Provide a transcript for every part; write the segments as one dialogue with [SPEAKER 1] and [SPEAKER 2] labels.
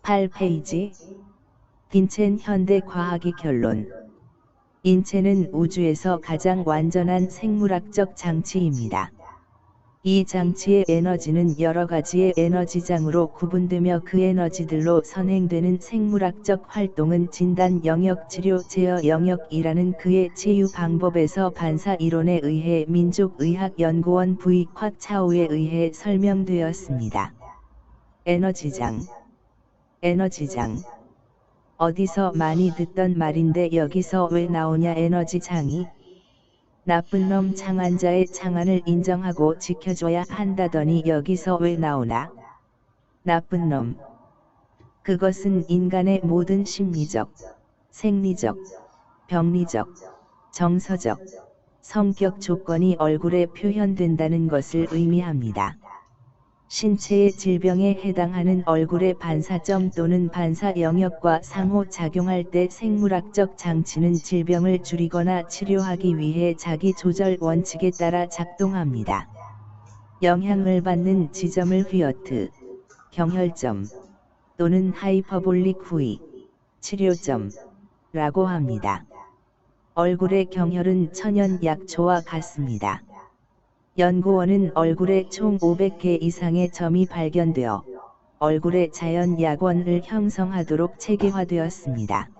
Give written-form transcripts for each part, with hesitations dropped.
[SPEAKER 1] 8페이지 빈첸 현대 과학의 결론. 인체는 우주에서 가장 완전한 생물학적 장치입니다. 이 장치의 에너지는 여러 가지의 에너지장으로 구분되며 그 에너지들로 선행되는 생물학적 활동은 진단 영역, 치료, 제어 영역이라는 그의 치유 방법에서 반사 이론에 의해 민족의학연구원 V. 콱 차오에 의해 설명되었습니다. 에너지장. 에너지장. 어디서 많이 듣던 말인데 여기서 왜 나오냐. 에너지장이 나쁜 놈 창안자의 창안을 인정하고 지켜줘야 한다더니 여기서 왜 나오나? 나쁜 놈. 그것은 인간의 모든 심리적, 생리적, 병리적, 정서적, 성격 조건이 얼굴에 표현된다는 것을 의미합니다. 신체의 질병에 해당하는 얼굴의 반사점 또는 반사 영역과 상호작용할 때 생물학적 장치는 질병을 줄이거나 치료하기 위해 자기 조절 원칙에 따라 작동합니다. 영향을 받는 지점을 휘어트, 경혈점 또는 하이퍼볼릭 후위, 치료점 라고 합니다. 얼굴의 경혈은 천연 약초와 같습니다. 연구원은 얼굴에 총 500개 이상의 점이 발견되어 얼굴의 자연 약원을 형성하도록 체계화되었습니다.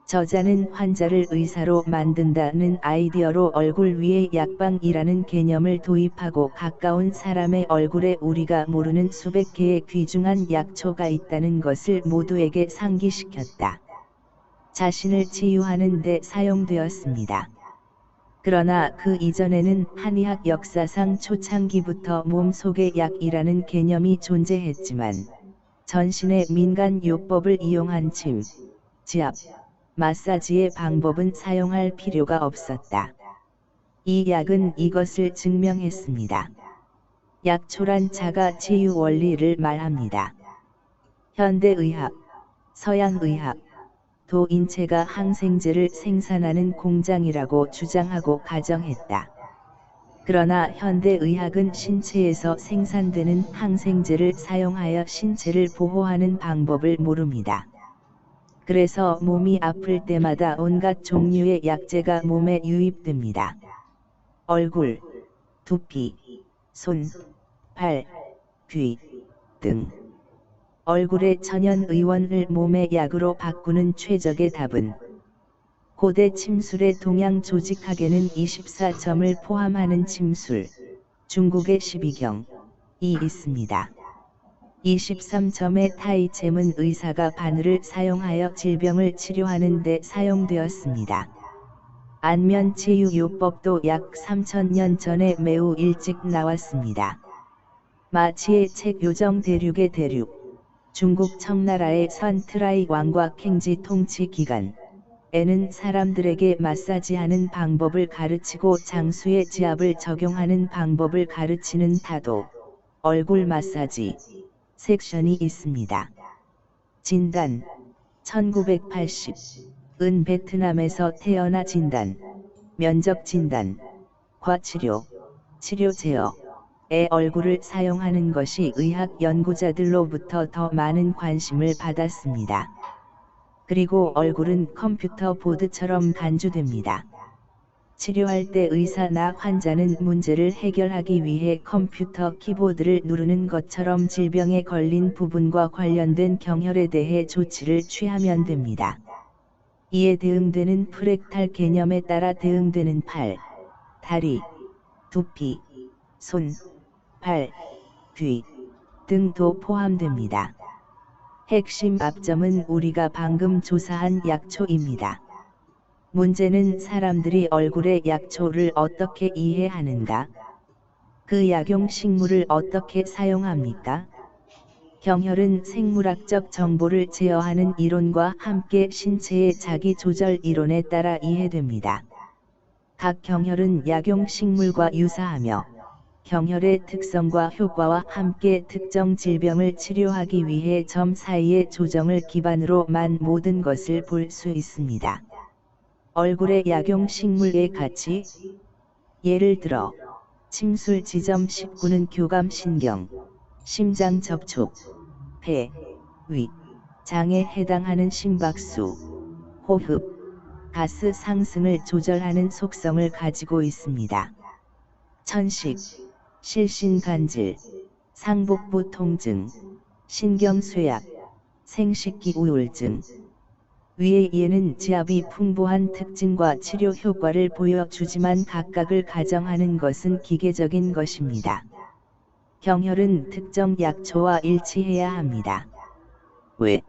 [SPEAKER 1] 저자는 환자를 의사로 만든다는 아이디어로 얼굴 위에 약방이라는 개념을 도입하고 가까운 사람의 얼굴에 우리가 모르는 수백 개의 귀중한 약초가 있다는 것을 모두에게 상기시켰다. 자신을 치유하는 데 사용되었습니다. 그러나 그 이전에는 한의학 역사상 초창기부터 몸속의 약이라는 개념이 존재했지만 전신의 민간 요법을 이용한 침, 지압, 마사지의 방법은 사용할 필요가 없었다. 이 약은 이것을 증명했습니다. 약초란 자가 치유 원리를 말합니다. 현대의학, 서양의학, 도 인체가 항생제를 생산하는 공장이라고 주장하고 가정했다. 그러나 현대의학은 신체에서 생산되는 항생제를 사용하여 신체를 보호하는 방법을 모릅니다. 그래서 몸이 아플 때마다 온갖 종류의 약재가 몸에 유입됩니다. 얼굴, 두피, 손, 발, 귀 등. 얼굴의 천연의원을 몸의 약으로 바꾸는 최적의 답은 고대 침술의 동양 조직학에는 24점을 포함하는 침술, 중국의 12경이 있습니다. 23점의 타이첵은 의사가 바늘을 사용하여 질병을 치료하는 데 사용되었습니다. 안면치유요법도 약 3000년 전에 매우 일찍 나왔습니다. 마치의 책 요정 대륙의 대륙, 중국 청나라의 선트라이 왕과 캥지 통치 기간에는 사람들에게 마사지하는 방법을 가르치고 장수의 지압을 적용하는 방법을 가르치는 다도, 얼굴 마사지 섹션이 있습니다. 진단 1980은 베트남에서 태어나 진단, 면적 진단, 과치료, 치료 제어의 얼굴을 사용하는 것이 의학 연구자들로부터 더 많은 관심을 받았습니다. 그리고 얼굴은 컴퓨터 보드처럼 간주됩니다. 치료할 때 의사나 환자는 문제를 해결하기 위해 컴퓨터 키보드를 누르는 것처럼 질병에 걸린 부분과 관련된 경혈에 대해 조치를 취하면 됩니다. 이에 대응되는 프랙탈 개념에 따라 대응되는 팔, 다리, 두피, 손, 발, 귀 등도 포함됩니다. 핵심 압점은 우리가 방금 조사한 약초입니다. 문제는 사람들이 얼굴의 약초를 어떻게 이해하는가? 그 약용 식물을 어떻게 사용합니까? 경혈은 생물학적 정보를 제어하는 이론과 함께 신체의 자기조절 이론에 따라 이해됩니다. 각 경혈은 약용 식물과 유사하며 경혈의 특성과 효과와 함께 특정 질병을 치료하기 위해 점 사이의 조정을 기반으로 만 모든 것을 볼 수 있습니다. 얼굴의 약용 식물의 가치, 예를 들어 침술 지점 19는 교감신경, 심장 접촉, 폐, 위, 장에 해당하는 심박수, 호흡, 가스 상승을 조절하는 속성을 가지고 있습니다. 천식, 실신간질, 상복부 통증, 신경쇠약, 생식기 우울증. 위의 예는 지압이 풍부한 특징과 치료 효과를 보여주지만 각각을 가정하는 것은 기계적인 것입니다. 경혈은 특정 약초와 일치해야 합니다. 왜?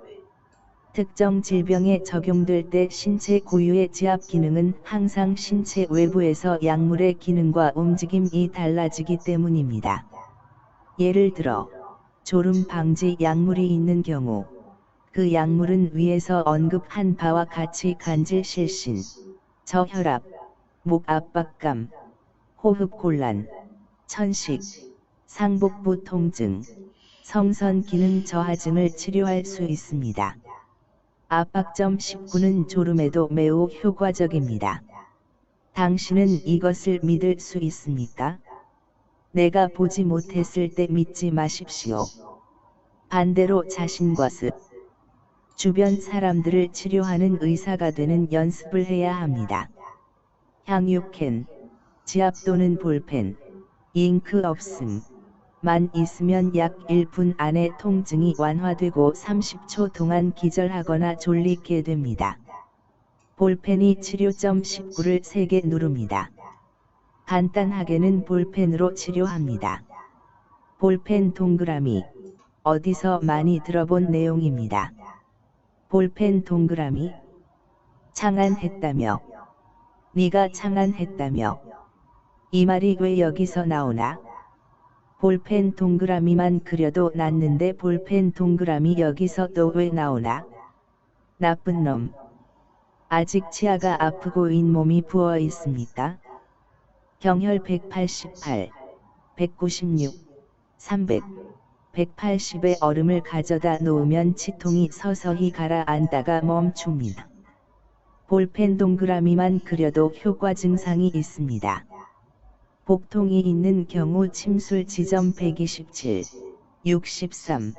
[SPEAKER 1] 특정 질병에 적용될 때 신체 고유의 지압 기능은 항상 신체 외부에서 약물의 기능과 움직임이 달라지기 때문입니다. 예를 들어, 졸음 방지 약물이 있는 경우, 그 약물은 위에서 언급한 바와 같이 간질 실신, 저혈압, 목 압박감, 호흡 곤란, 천식, 상복부 통증, 성선 기능 저하증을 치료할 수 있습니다. 압박점 19는 졸음에도 매우 효과적입니다. 당신은 이것을 믿을 수 있습니까? 내가 보지 못했을 때 믿지 마십시오. 반대로 자신과 주변 사람들을 치료하는 의사가 되는 연습을 해야 합니다. 향유캔, 지압 또는 볼펜, 잉크 없음. 만 있으면 약 1분 안에 통증이 완화되고 30초 동안 기절하거나 졸리게 됩니다. 볼펜이 치료점 19를 3개 누릅니다. 간단하게는 볼펜으로 치료합니다. 볼펜 동그라미, 어디서 많이 들어본 내용입니다. 볼펜 동그라미, 창안했다며. 네가 창안했다며. 이 말이 왜 여기서 나오나? 볼펜 동그라미만 그려도 낫는데 볼펜 동그라미 여기서 또 왜 나오나? 나쁜 놈. 아직 치아가 아프고 잇몸이 부어 있습니까? 경혈 188, 196, 300, 180의 얼음을 가져다 놓으면 치통이 서서히 가라앉다가 멈춥니다. 볼펜 동그라미만 그려도 효과 증상이 있습니다. 복통이 있는 경우 침술 지점 127, 63,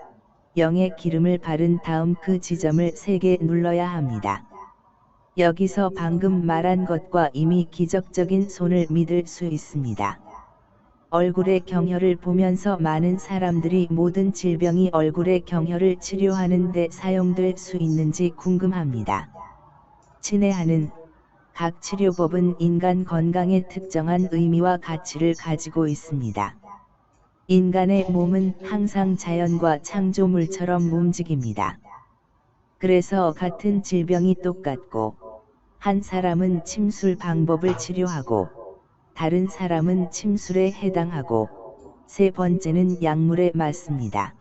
[SPEAKER 1] 0에 기름을 바른 다음 그 지점을 3개 눌러야 합니다. 여기서 방금 말한 것과 이미 기적적인 손을 믿을 수 있습니다. 얼굴의 경혈을 보면서 많은 사람들이 모든 질병이 얼굴의 경혈을 치료하는 데 사용될 수 있는지 궁금합니다. 친애하는 각 치료법은 인간 건강에 특정한 의미와 가치를 가지고 있습니다. 인간의 몸은 항상 자연과 창조물처럼 움직입니다. 그래서 같은 질병이 똑같고, 한 사람은 침술 방법을 치료하고, 다른 사람은 침술에 해당하고, 세 번째는 약물에 맞습니다.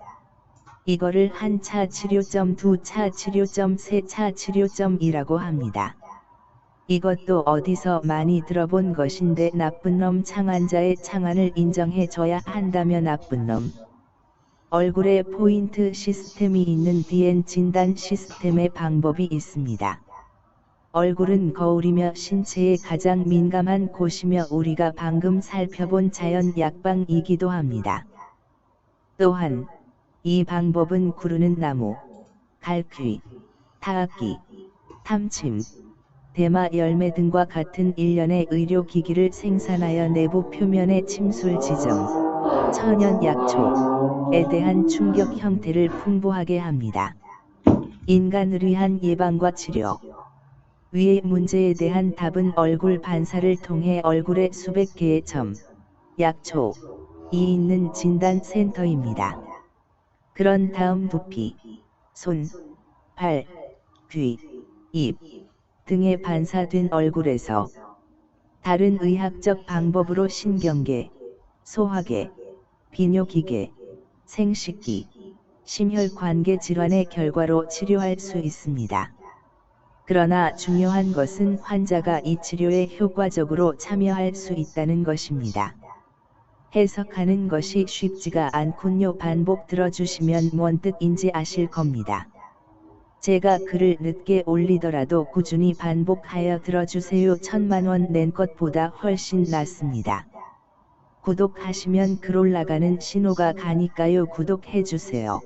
[SPEAKER 1] 이거를 한 차 치료점, 두 차 치료점, 세 차 치료점이라고 합니다. 이것도 어디서 많이 들어본 것인데 나쁜 놈 창환자의 창환을 인정해줘야 한다며 나쁜 놈. 얼굴에 포인트 시스템이 있는 DN 진단 시스템의 방법이 있습니다. 얼굴은 거울이며 신체의 가장 민감한 곳이며 우리가 방금 살펴본 자연 약방이기도 합니다. 또한 이 방법은 구르는 나무, 갈퀴, 타악기, 탐침, 대마 열매 등과 같은 일련의 의료기기를 생산하여 내부 표면의 침술 지점, 천연 약초에 대한 충격 형태를 풍부하게 합니다. 인간을 위한 예방과 치료. 위의 문제에 대한 답은 얼굴 반사를 통해 얼굴에 수백 개의 점, 약초이 있는 진단센터입니다. 그런 다음 두피, 손, 발, 귀, 입 등에 반사된 얼굴에서 다른 의학적 방법으로 신경계, 소화계, 비뇨기계, 생식기, 심혈관계 질환의 결과로 치료할 수 있습니다. 그러나 중요한 것은 환자가 이 치료에 효과적으로 참여할 수 있다는 것입니다. 해석하는 것이 쉽지가 않군요. 반복 들어주시면 뭔 뜻인지 아실 겁니다. 제가 글을 늦게 올리더라도 꾸준히 반복하여 들어주세요. 1000만원 낸 것보다 훨씬 낫습니다. 구독하시면 글 올라가는 신호가 가니까요. 구독해주세요.